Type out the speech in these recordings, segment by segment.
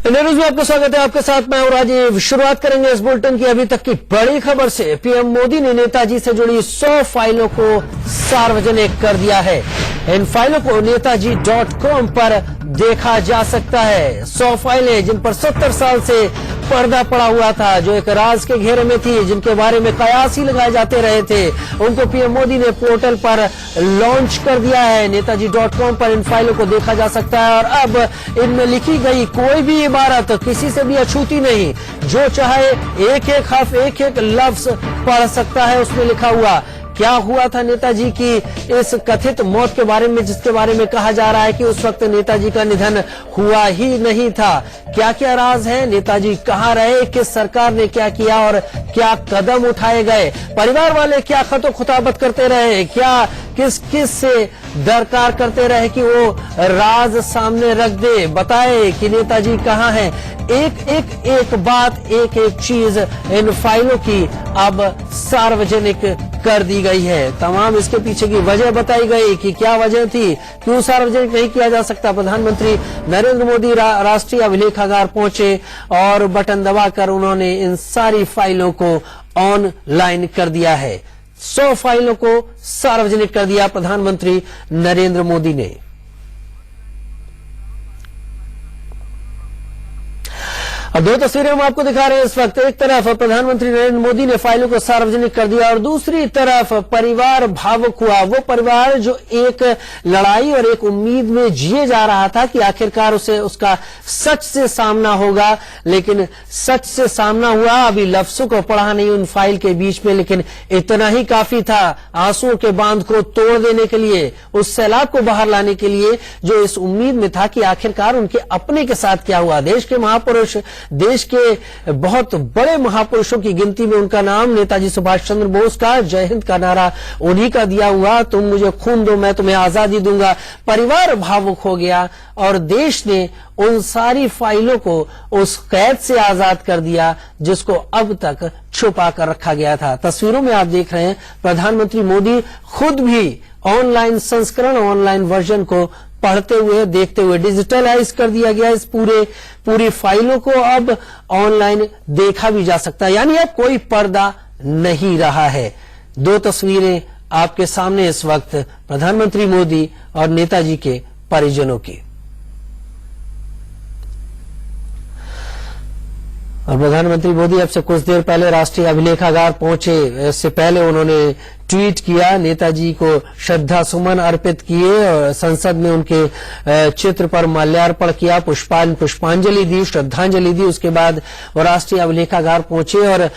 India news में आपका स्वागत है। आपके साथ मैं हूं राजीव। शुरुआत करेंगे इस बुलेटिन की अभी तक की बड़ी खबर से। पीएम मोदी ने नेताजी से जुड़ी 100 फाइलों को सार्वजनिक कर दिया है। इन फाइलों को नेताजी.com पर देखा जा सकता है। 100 फाइलें जिन पर 70 साल से पर्दा पड़ा हुआ था, जो एक राज के घेरे में थी, जिनके बारे में कयास ही लगाए जाते रहे थे, उनको पीएम मोदी ने पोर्टल पर लॉन्च कर दिया है। नेताजी.com पर इन फाइलों को देखा जा सकता है और अब इनमें लिखी गई कोई भी इबारत किसी से भी अछूती नहीं। जो चाहे एक एक हर्फ, एक एक लफ्ज पढ़ सकता है उसमें लिखा हुआ। क्या हुआ था नेताजी की इस कथित मौत के बारे में, जिसके बारे में कहा जा रहा है कि उस वक्त नेताजी का निधन हुआ ही नहीं था। क्या क्या राज है, नेताजी कहाँ रहे, किस सरकार ने क्या किया और क्या कदम उठाए गए, परिवार वाले क्या खतो खुताबत करते रहे, क्या किस किस से दरकार करते रहे कि वो राज सामने रख दे, बताए कि नेताजी कहाँ हैं। एक बात, एक चीज इन फाइलों की अब सार्वजनिक कर दी गई है। तमाम इसके पीछे की वजह बताई गई कि क्या वजह थी, क्यों सार्वजनिक नहीं किया जा सकता। प्रधानमंत्री नरेंद्र मोदी राष्ट्रीय अभिलेखागार पहुंचे और बटन दबाकर उन्होंने इन सारी फाइलों को ऑनलाइन कर दिया है। 100 फाइलों को सार्वजनिक कर दिया प्रधानमंत्री नरेंद्र मोदी ने। अब दो तस्वीरें हम आपको दिखा रहे हैं इस वक्त। एक तरफ प्रधानमंत्री नरेंद्र मोदी ने फाइलों को सार्वजनिक कर दिया और दूसरी तरफ परिवार भावुक हुआ। वो परिवार जो एक लड़ाई और एक उम्मीद में जिए जा रहा था कि आखिरकार उसे उसका सच से सामना होगा, लेकिन सच से सामना हुआ। अभी लफ्जों को पढ़ा नहीं उन फाइल के बीच में, लेकिन इतना ही काफी था आंसुओं के बांध को तोड़ देने के लिए, उस सैलाब को बाहर लाने के लिए जो इस उम्मीद में था कि आखिरकार उनके अपने के साथ क्या हुआ। देश के महापुरुष, देश के बहुत बड़े महापुरुषों की गिनती में उनका नाम, नेताजी सुभाष चंद्र बोस का जय हिंद का नारा उन्हीं का दिया हुआ, तुम मुझे खून दो मैं तुम्हें आजादी दूंगा। परिवार भावुक हो गया और देश ने उन सारी फाइलों को उस कैद से आजाद कर दिया जिसको अब तक छुपा कर रखा गया था। तस्वीरों में आप देख रहे हैं प्रधानमंत्री मोदी खुद भी ऑनलाइन संस्करण, ऑनलाइन वर्जन को पढ़ते हुए, देखते हुए। डिजिटलाइज कर दिया गया इस पूरी फाइलों को, अब ऑनलाइन देखा भी जा सकता है, यानी अब कोई पर्दा नहीं रहा है। दो तस्वीरें आपके सामने इस वक्त प्रधानमंत्री मोदी और नेताजी के परिजनों की। और प्रधानमंत्री मोदी अब से कुछ देर पहले राष्ट्रीय अभिलेखागार पहुंचे। इससे पहले उन्होंने ट्वीट किया, नेताजी को श्रद्धा सुमन अर्पित किए और संसद में उनके चित्र पर माल्यार्पण किया, पुष्पांजलि दी, श्रद्धांजलि दी। उसके बाद वो राष्ट्रीय अभिलेखागार पहुंचे और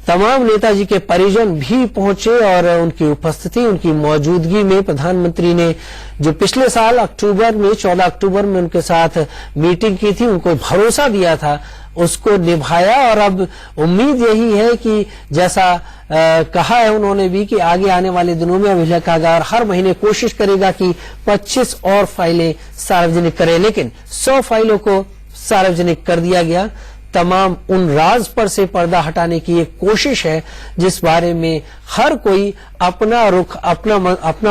तमाम नेताजी के परिजन भी पहुंचे और उनकी उपस्थिति, उनकी मौजूदगी में प्रधानमंत्री ने जो पिछले साल अक्टूबर में, 14 अक्टूबर में उनके साथ मीटिंग की थी, उनको भरोसा दिया था, उसको निभाया। और अब उम्मीद यही है कि जैसा कहा है उन्होंने भी कि आगे आने वाले दिनों में अभिलेखागार हर महीने कोशिश करेगा कि 25 और फाइलें सार्वजनिक करे, लेकिन 100 फाइलों को सार्वजनिक कर दिया गया। तमाम उन राज पर से पर्दा हटाने की एक कोशिश है जिस बारे में हर कोई अपना रुख, अपना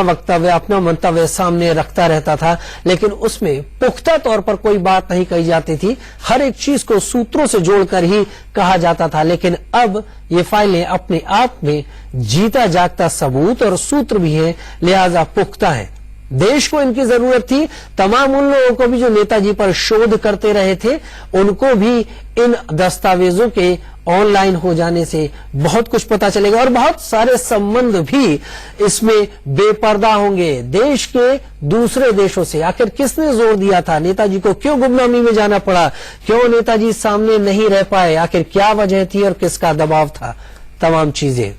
वक्तव्य, अपना मंतव्य सामने रखता रहता था, लेकिन उसमें पुख्ता तौर पर कोई बात नहीं कही जाती थी। हर एक चीज को सूत्रों से जोड़कर ही कहा जाता था, लेकिन अब ये फाइलें अपने आप में जीता जागता सबूत और सूत्र भी है, लिहाजा पुख्ता है। देश को इनकी जरूरत थी। तमाम उन लोगों को भी जो नेताजी पर शोध करते रहे थे, उनको भी इन दस्तावेजों के ऑनलाइन हो जाने से बहुत कुछ पता चलेगा और बहुत सारे संबंध भी इसमें बेपर्दा होंगे देश के दूसरे देशों से। आखिर किसने जोर दिया था, नेताजी को क्यों गुमनामी में जाना पड़ा, क्यों नेताजी सामने नहीं रह पाए, आखिर क्या वजह थी और किसका दबाव था, तमाम चीजें।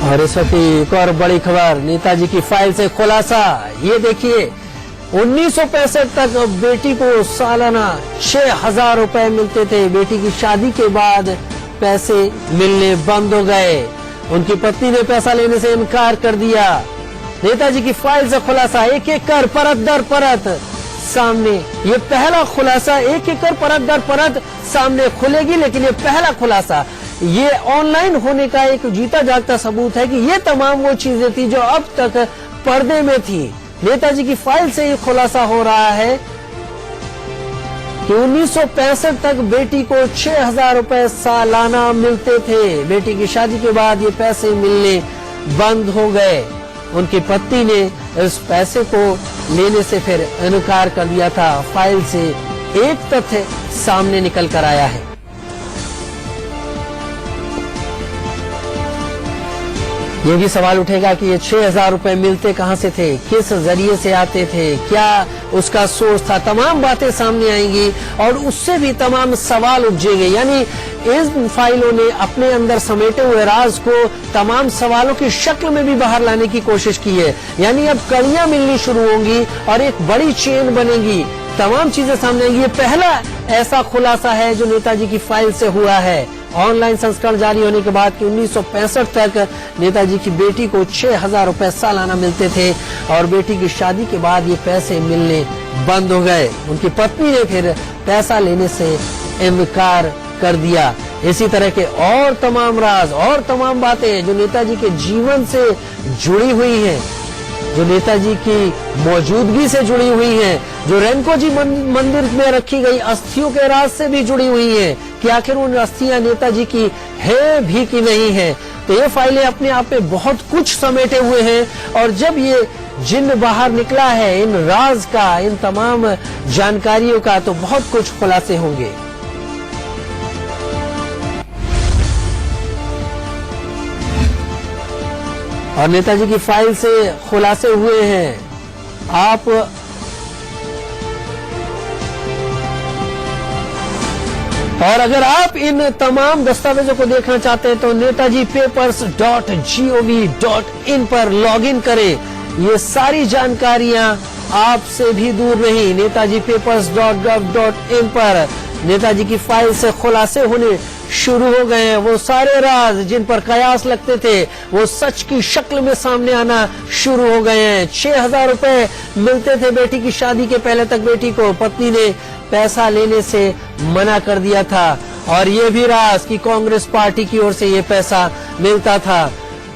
और इस वक्त एक और बड़ी खबर, नेताजी की फाइल से खुलासा। ये देखिए, 1965 तक बेटी को सालाना 6,000 रुपए मिलते थे। बेटी की शादी के बाद पैसे मिलने बंद हो गए। उनकी पत्नी ने पैसा लेने से इनकार कर दिया। नेताजी की फाइल से खुलासा, एक एक कर परत दर परत सामने। ये पहला खुलासा, एक एक कर परत दर परत सामने खुलेगी, लेकिन ये पहला खुलासा ये ऑनलाइन होने का एक जीता जागता सबूत है कि ये तमाम वो चीजें थी जो अब तक पर्दे में थी। नेताजी की फाइल से ये खुलासा हो रहा है कि 1965 तक बेटी को 6,000 रुपए सालाना मिलते थे। बेटी की शादी के बाद ये पैसे मिलने बंद हो गए। उनकी पत्नी ने इस पैसे को लेने से फिर इनकार कर दिया था। फाइल से एक तथ्य सामने निकल कर आया है। ये भी सवाल उठेगा कि ये 6,000 रुपए मिलते कहां से थे, किस जरिए से आते थे, क्या उसका सोर्स था। तमाम बातें सामने आएंगी और उससे भी तमाम सवाल उपजेंगे। यानी इन फाइलों ने अपने अंदर समेटे हुए राज को तमाम सवालों की शक्ल में भी बाहर लाने की कोशिश की है। यानी अब कड़ियां मिलनी शुरू होंगी और एक बड़ी चेन बनेगी, तमाम चीजें सामने आएंगी। ये पहला ऐसा खुलासा है जो नेताजी की फाइल से हुआ है। ऑनलाइन संस्करण जारी होने के बाद कि 1965 तक नेताजी की बेटी को 6,000 रुपए सालाना मिलते थे और बेटी की शादी के बाद ये पैसे मिलने बंद हो गए। उनकी पत्नी ने फिर पैसा लेने से इनकार कर दिया। इसी तरह के और तमाम राज और तमाम बातें जो नेताजी के जीवन से जुड़ी हुई हैं, जो नेताजी की मौजूदगी से जुड़ी हुई हैं, जो रेनको-जी मंदिर में रखी गई अस्थियों के राज से भी जुड़ी हुई हैं कि आखिर उन अस्थियां नेताजी की है भी कि नहीं है। तो ये फाइलें अपने आप में बहुत कुछ समेटे हुए हैं और जब ये जिन बाहर निकला है इन राज का, इन तमाम जानकारियों का, तो बहुत कुछ खुलासे होंगे। और नेताजी की फाइल से खुलासे हुए हैं। आप और अगर आप इन तमाम दस्तावेजों को देखना चाहते हैं तो नेताजी papers.gov.in पर लॉगिन करें। ये सारी जानकारियां आपसे भी दूर नहीं। नेताजी papers.gov.in पर नेताजी की फाइल से खुलासे होने शुरू हो गए हैं। वो सारे राज जिन पर कयास लगते थे वो सच की शक्ल में सामने आना शुरू हो गए हैं। 6,000 रुपए मिलते थे बेटी की शादी के पहले तक बेटी को। पत्नी ने पैसा लेने से मना कर दिया था और ये भी राज कि कांग्रेस पार्टी की ओर से ये पैसा मिलता था।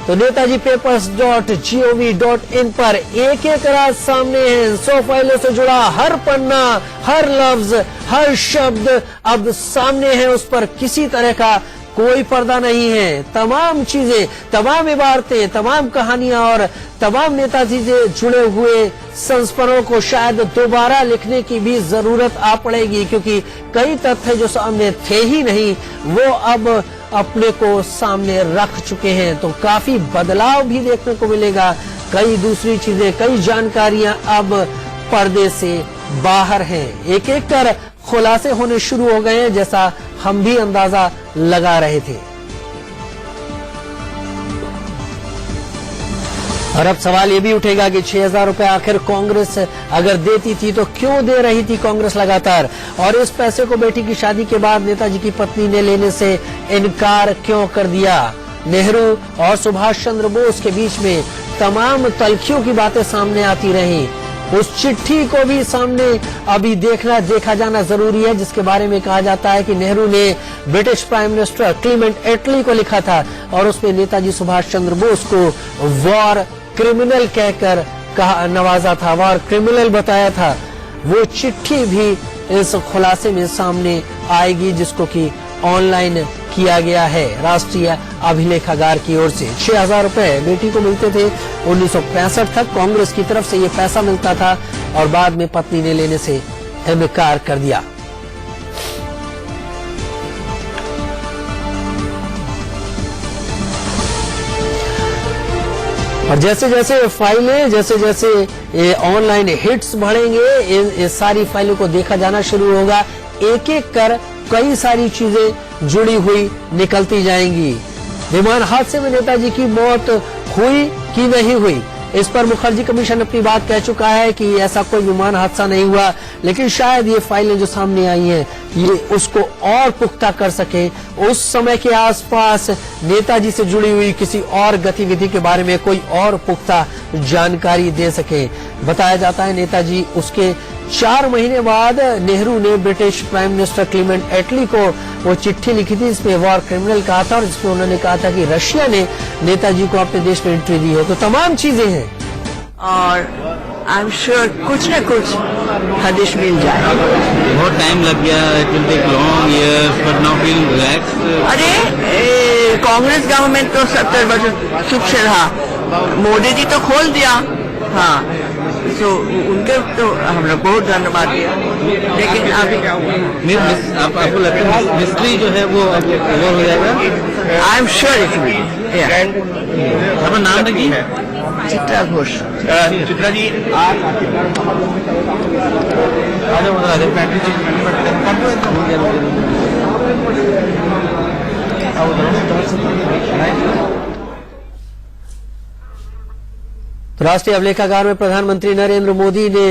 तो नेताजी papers.gov.in पर एक एक राज सामने है। 100 फाइलों से जुड़ा हर पन्ना, हर लफ्ज, हर शब्द अब सामने है। उस पर किसी तरह का कोई पर्दा नहीं है। तमाम चीजें, तमाम इबारतें, तमाम कहानियां और तमाम नेताजी से जुड़े हुए संस्मरणों को शायद दोबारा लिखने की भी जरूरत आ पड़ेगी क्योंकि कई तथ्य जो सामने थे ही नहीं वो अब अपने को सामने रख चुके हैं। तो काफी बदलाव भी देखने को मिलेगा। कई दूसरी चीजें, कई जानकारियां अब पर्दे से बाहर हैं। एक एक कर खुलासे होने शुरू हो गए हैं जैसा हम भी अंदाजा लगा रहे थे। और अब सवाल ये भी उठेगा कि 6,000 रुपए आखिर कांग्रेस अगर देती थी तो क्यों दे रही थी कांग्रेस लगातार, और इस पैसे को बेटी की शादी के बाद नेताजी की पत्नी ने लेने से इनकार क्यों कर दिया। नेहरू और सुभाष चंद्र बोस के बीच में तमाम तल्खियों की बातें सामने आती रही। उस चिट्ठी को भी सामने अभी देखा जाना जरूरी है जिसके बारे में कहा जाता है कि नेहरू ने ब्रिटिश प्राइम मिनिस्टर क्लीमेंट एटली को लिखा था और उसमें नेताजी सुभाष चंद्र बोस को वॉर क्रिमिनल कहकर नवाजा था, वॉर क्रिमिनल बताया था। वो चिट्ठी भी इस खुलासे में सामने आएगी जिसको कि ऑनलाइन किया गया है राष्ट्रीय अभिलेखागार की ओर से। 6,000 रुपए बेटी को मिलते थे। 1965 तक कांग्रेस की तरफ से ये पैसा मिलता था और बाद में पत्नी ने लेने से इनकार कर दिया। और जैसे जैसे फाइलें, जैसे जैसे ऑनलाइन हिट्स बढ़ेंगे, इन सारी फाइलों को देखा जाना शुरू होगा। एक एक कर कई सारी चीजें जुड़ी हुई निकलती जाएंगी। विमान हादसे में नेताजी की मौत हुई कि नहीं हुई, इस पर मुखर्जी कमीशन अपनी बात कह चुका है कि ऐसा कोई विमान हादसा नहीं हुआ, लेकिन शायद ये फाइलें जो सामने आई हैं ये उसको और पुख्ता कर सके। उस समय के आसपास नेताजी से जुड़ी हुई किसी और गतिविधि के बारे में कोई और पुख्ता जानकारी दे सके। बताया जाता है नेताजी उसके 4 महीने बाद नेहरू ने ब्रिटिश प्राइम मिनिस्टर क्लीमेंट एटली को वो चिट्ठी लिखी थी, इसमें वॉर क्रिमिनल कहा था और जिसमें उन्होंने कहा था कि रशिया ने नेताजी को अपने देश में एंट्री दी है। तो तमाम चीजें हैं और आई एम श्योर कुछ न कुछ हदिश मिल जाए। बहुत टाइम लग गया, it will take long years but now feel relaxed. अरे कांग्रेस गवर्नमेंट तो 70 वर्ष सुख से रहा, मोदी जी तो खोल दिया। हाँ, तो उनके तो हम लोग बहुत धन्यवाद दिया, लेकिन अभी आपको लगता है मिस्ट्री जो है वो ओवर हो जाएगा? I am sure it will. आपका नाम लगी चित्रा घोष। चित्रा जी तो राष्ट्रीय अभिलेखागार में प्रधानमंत्री नरेंद्र मोदी ने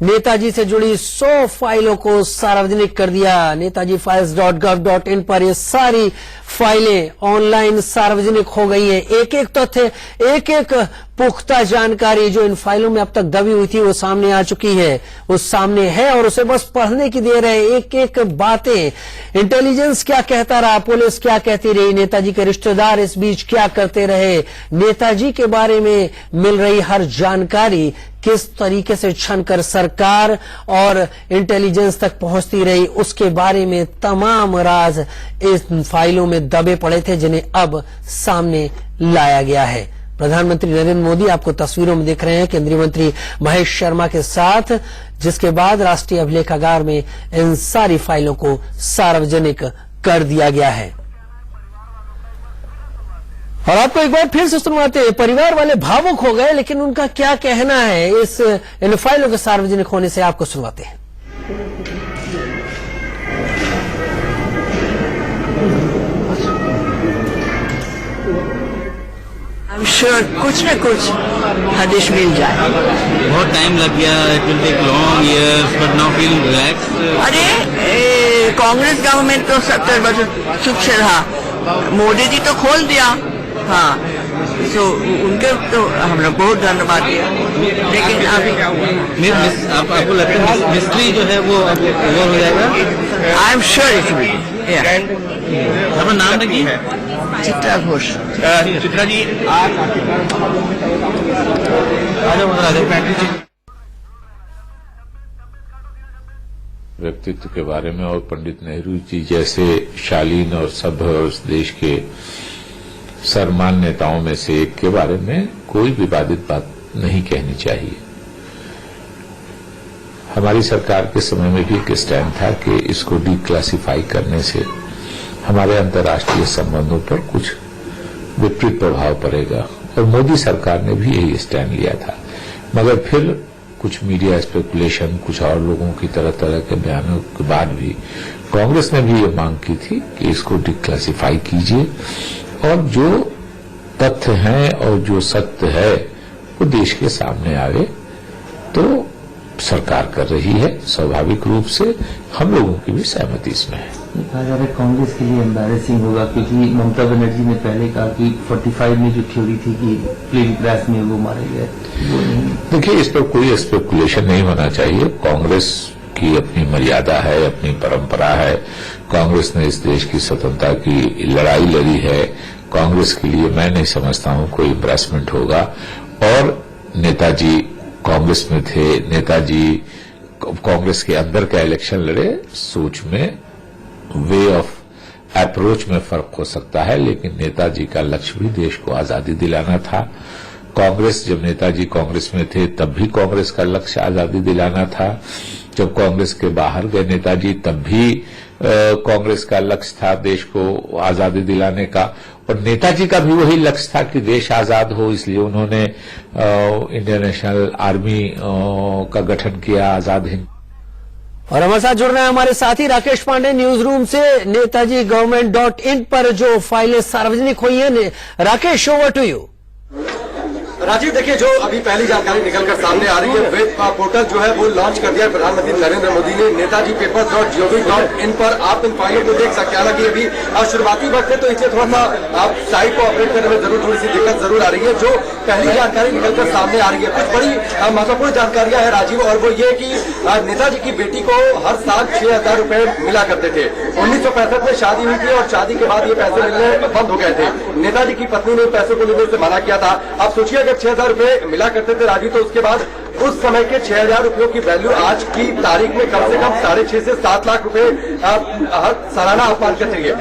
नेताजी से जुड़ी 100 फाइलों को सार्वजनिक कर दिया। नेताजी files.gov.in पर ये सारी फाइलें ऑनलाइन सार्वजनिक हो गई हैं। एक एक तथ्य, एक एक पुख्ता जानकारी जो इन फाइलों में अब तक दबी हुई थी वो सामने आ चुकी है, वो सामने है और उसे बस पढ़ने की देर है। एक एक बातें, इंटेलिजेंस क्या कहता रहा, पुलिस क्या कहती रही, नेताजी के रिश्तेदार इस बीच क्या करते रहे, नेताजी के बारे में मिल रही हर जानकारी किस तरीके से छनकर सरकार और इंटेलिजेंस तक पहुंचती रही, उसके बारे में तमाम राज इस फाइलों में दबे पड़े थे, जिन्हें अब सामने लाया गया है। प्रधानमंत्री नरेंद्र मोदी आपको तस्वीरों में दिख रहे हैं केंद्रीय मंत्री महेश शर्मा के साथ, जिसके बाद राष्ट्रीय अभिलेखागार में इन सारी फाइलों को सार्वजनिक कर दिया गया है। और आपको एक बार फिर से सुनवाते हैं, परिवार वाले भावुक हो गए, लेकिन उनका क्या कहना है इन फाइलों के सार्वजनिक होने से, आपको सुनवाते हैं। आई एम श्योर कुछ न कुछ हदिश मिल जाए। बहुत टाइम लग गया, it will take long years but now feel relaxed. अरे कांग्रेस गवर्नमेंट तो 70 वर्ष सुख से रहा, मोदी जी तो खोल दिया। हाँ, तो उनके तो हम लोग बहुत धन्यवाद दिया, लेकिन अभी आपको लगता है मिस्ट्री जो है वो ओवर हो जाएगा? I am sure it will. आपका नाम लगी चित्रा घोष। चित्रा जी व्यक्तित्व के बारे में और पंडित नेहरू जी जैसे शालीन और सभ्य और उस देश के सर्वमान्य नेताओं में से एक के बारे में कोई विवादित बात नहीं कहनी चाहिए। हमारी सरकार के समय में भी एक स्टैंड था कि इसको डीक्लासिफाई करने से हमारे अंतर्राष्ट्रीय संबंधों पर कुछ विपरीत प्रभाव पड़ेगा, और मोदी सरकार ने भी यही स्टैंड लिया था। मगर फिर कुछ मीडिया स्पेकुलेशन, कुछ और लोगों की तरह तरह के बयानों के बाद भी कांग्रेस ने भी ये मांग की थी कि इसको डिक्लासिफाई कीजिए और जो तथ्य हैं और जो सत्य है वो देश के सामने आवे। तो सरकार कर रही है, स्वाभाविक रूप से हम लोगों की भी सहमति इसमें है। कहा जा रहा है कांग्रेस के लिए एम्बैरेसिंग होगा, क्योंकि ममता बनर्जी ने पहले कहा कि 45 में जो थ्योरी थी कि प्लेन क्रैश में वो मारे गए, वो नहीं। देखिए, इस पर कोई स्पेकुलेशन नहीं होना चाहिए। कांग्रेस की अपनी मर्यादा है, अपनी परंपरा है। कांग्रेस ने इस देश की स्वतंत्रता की लड़ाई लड़ी है। कांग्रेस के लिए मैं नहीं समझता हूं कोई एम्बैरेसमेंट होगा। और नेताजी कांग्रेस में थे, नेताजी कांग्रेस के अंदर का इलेक्शन लड़े, सोच में, वे ऑफ अप्रोच में फर्क हो सकता है, लेकिन नेताजी का लक्ष्य भी देश को आजादी दिलाना था। कांग्रेस, जब नेताजी कांग्रेस में थे तब भी कांग्रेस का लक्ष्य आजादी दिलाना था। जब कांग्रेस के बाहर गए नेताजी तब भी कांग्रेस का लक्ष्य था देश को आजादी दिलाने का, और नेताजी का भी वही लक्ष्य था कि देश आजाद हो। इसलिए उन्होंने इंडियन नेशनल आर्मी का गठन किया, आजाद हिंद। और हमारे साथ जुड़ रहे हैं हमारे साथी राकेश पांडे न्यूज रूम से। नेताजी गवर्नमेंट.in पर जो फाइलें सार्वजनिक हुई हैं, Rakesh, over to you. Rajiv, देखिए, जो अभी पहली जानकारी निकलकर सामने आ रही है, वेब पोर्टल जो है वो लॉन्च कर दिया प्रधानमंत्री नरेंद्र मोदी ने। नेताजी papers.gov.in पर आप इन फाइलों को देख सकते हैं। हालांकि अभी शुरुआती वक्त है तो इसलिए थोड़ा सा आप साइट को ऑपरेट करने में थोड़ी सी दिक्कत जरूर आ रही है। जो पहली जानकारी निकलकर सामने आ रही है। कुछ बड़ी महत्वपूर्ण जानकारियां हैं राजीव, और वो ये कि नेताजी की बेटी को हर साल 6,000 रुपए मिला करते थे। 1965 में शादी हुई थी और शादी के बाद ये पैसे मिलने बंद हो गए थे। नेताजी की पत्नी ने पैसों को लेने से मना किया था। अब सोचिए अगर 6,000 रुपए मिला करते थे राजीव, तो उसके बाद उस समय के 6,000 रुपयों की वैल्यू आज की तारीख में कम से कम 6.5 से 7 लाख रुपए सालाना आप मान कर चलिए।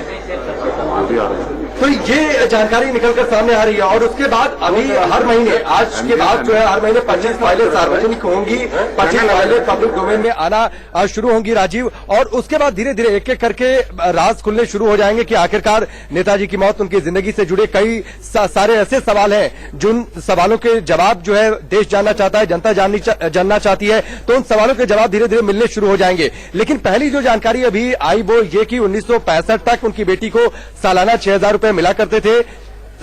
तो ये जानकारी निकलकर सामने आ रही है। और उसके बाद अभी हर महीने, आज के बाद जो है हर महीने 25 फाइलें सार्वजनिक होंगी, 25 फाइलें पब्लिक डोमेन में आना शुरू होंगी राजीव। और उसके बाद धीरे धीरे एक एक करके राज खुलने शुरू हो जाएंगे कि आखिरकार नेताजी की मौत, उनकी जिंदगी से जुड़े कई सारे ऐसे सवाल हैं जिन सवालों के जवाब जो है देश जानना चाहता है, जनता जानना चाहती है। तो उन सवालों के जवाब धीरे धीरे मिलने शुरू हो जाएंगे। लेकिन पहली जो जानकारी अभी आई वो ये कि 1965 तक उनकी बेटी को सालाना 6,000 रुपए मिला करते थे।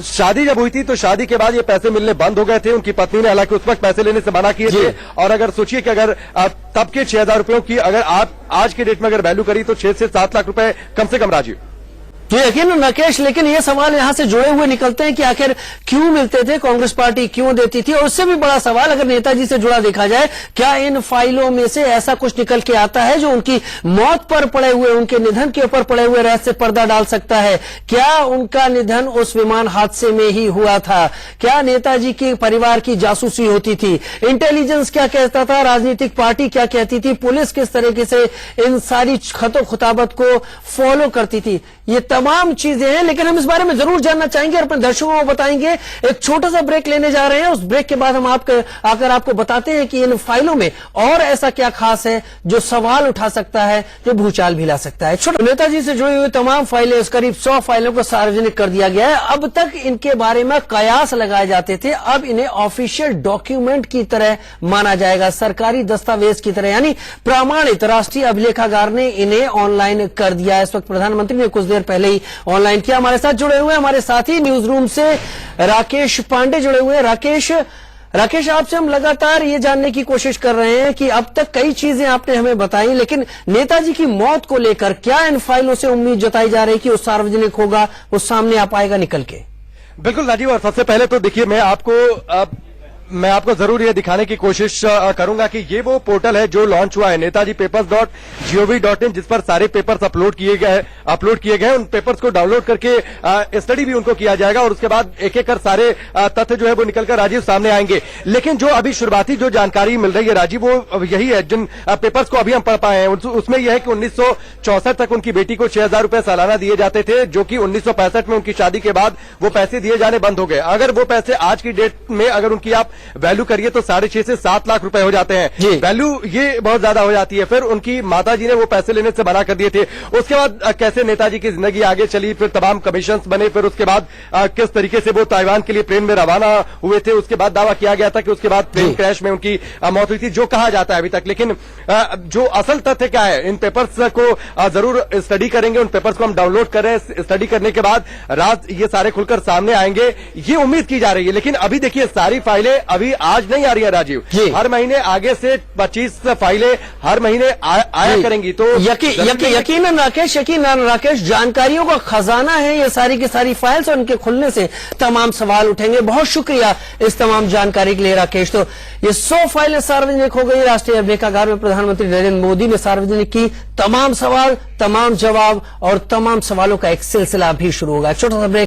शादी जब हुई थी तो शादी के बाद ये पैसे मिलने बंद हो गए थे। उनकी पत्नी ने हालांकि उस वक्त पैसे लेने से मना किए थे। और अगर सोचिए कि अगर तब के 6,000 रुपयों की अगर आप आज के डेट में अगर वैल्यू करी तो 6 से 7 लाख रुपए कम से कम राजीव। तो यकीन राकेश, लेकिन ये सवाल यहां से जुड़े हुए निकलते हैं कि आखिर क्यों मिलते थे, कांग्रेस पार्टी क्यों देती थी। और उससे भी बड़ा सवाल अगर नेताजी से जुड़ा देखा जाए, क्या इन फाइलों में से ऐसा कुछ निकल के आता है जो उनकी मौत पर पड़े हुए, उनके निधन के ऊपर पड़े हुए रहस्य पर्दा डाल सकता है। क्या उनका निधन उस विमान हादसे में ही हुआ था? क्या नेताजी के परिवार की जासूसी होती थी? इंटेलिजेंस क्या कहता था? राजनीतिक पार्टी क्या कहती थी? पुलिस किस तरीके से इन सारी खतो खुताबत को फॉलो करती थी? ये तमाम चीजें हैं, लेकिन हम इस बारे में जरूर जानना चाहेंगे और अपने दर्शकों को बताएंगे। एक छोटा सा ब्रेक लेने जा रहे हैं। उस ब्रेक के बाद हम आकर आपको बताते हैं कि इन फाइलों में और ऐसा क्या खास है जो सवाल उठा सकता है, जो भूचाल भी ला सकता है। छोटे नेताजी से जुड़ी हुई तमाम फाइलें, करीब 100 फाइलों को सार्वजनिक कर दिया गया है। अब तक इनके बारे में कयास लगाए जाते थे, अब इन्हें ऑफिशियल डॉक्यूमेंट की तरह माना जाएगा, सरकारी दस्तावेज की तरह, यानी प्रमाणित। राष्ट्रीय अभिलेखागार ने इन्हें ऑनलाइन कर दिया है। इस वक्त प्रधानमंत्री ने कुछ देर पहले ही ऑनलाइन किया। हमारे साथ जुड़े हुए हमारे साथी न्यूज रूम से राकेश पांडे जुड़े हुए हैं। राकेश, आपसे हम लगातार ये जानने की कोशिश कर रहे हैं कि अब तक कई चीजें आपने हमें बताई, लेकिन नेताजी की मौत को लेकर क्या इन फाइलों से उम्मीद जताई जा रही है कि वो सार्वजनिक होगा, वो सामने आ पाएगा निकल के? बिल्कुल राजीव, और सबसे पहले तो देखिए मैं आपको जरूर ये दिखाने की कोशिश करूंगा कि ये वो पोर्टल है जो लॉन्च हुआ है, नेताजी papers.gov.in, जिस पर सारे पेपर्स अपलोड किए गए। उन पेपर्स को डाउनलोड करके स्टडी भी उनको किया जाएगा और उसके बाद एक एक कर सारे तथ्य जो है वो निकलकर राजीव सामने आएंगे। लेकिन जो अभी शुरुआती जो जानकारी मिल रही है राजीव, वो यही है, जिन पेपर्स को अभी हम पढ़ पाए हैं उसमें यह है कि 1964 तक उनकी बेटी को 6,000 रुपए सालाना दिए जाते थे, जो कि 1965 में उनकी शादी के बाद वो पैसे दिए जाने बंद हो गए। अगर वो पैसे आज की डेट में अगर उनकी आप वैल्यू करिए तो 6.5 से 7 लाख रुपए हो जाते हैं। वैल्यू ये बहुत ज्यादा हो जाती है। फिर उनकी माताजी ने वो पैसे लेने से मना कर दिए थे। उसके बाद कैसे नेताजी की जिंदगी आगे चली, फिर तमाम कमीशंस बने, फिर उसके बाद किस तरीके से वो ताइवान के लिए प्लेन में रवाना हुए थे। उसके बाद दावा किया गया था कि उसके बाद प्लेन क्रैश में उनकी मौत हुई थी, जो कहा जाता है अभी तक। लेकिन जो असल तथ्य क्या है, इन पेपर्स को जरूर स्टडी करेंगे। उन पेपर्स को हम डाउनलोड कर रहे हैं। स्टडी करने के बाद राज ये सारे खुलकर सामने आएंगे, ये उम्मीद की जा रही है। लेकिन अभी देखिए, सारी फाइलें अभी आज नहीं आ रही है राजीव, हर महीने आगे से 25 फाइलें हर महीने आया करेंगी। तो यकीनन राकेश, जानकारियों का खजाना है ये सारी की सारी फाइल्स, और इनके खुलने से तमाम सवाल उठेंगे। बहुत शुक्रिया इस तमाम जानकारी के लिए राकेश। तो ये 100 फाइलें सार्वजनिक हो गई। राष्ट्रीय अभिलेखागार में प्रधानमंत्री नरेंद्र मोदी ने सार्वजनिक की। तमाम सवाल, तमाम जवाब और तमाम सवालों का एक सिलसिला भी शुरू होगा। छोटा सा ब्रेक।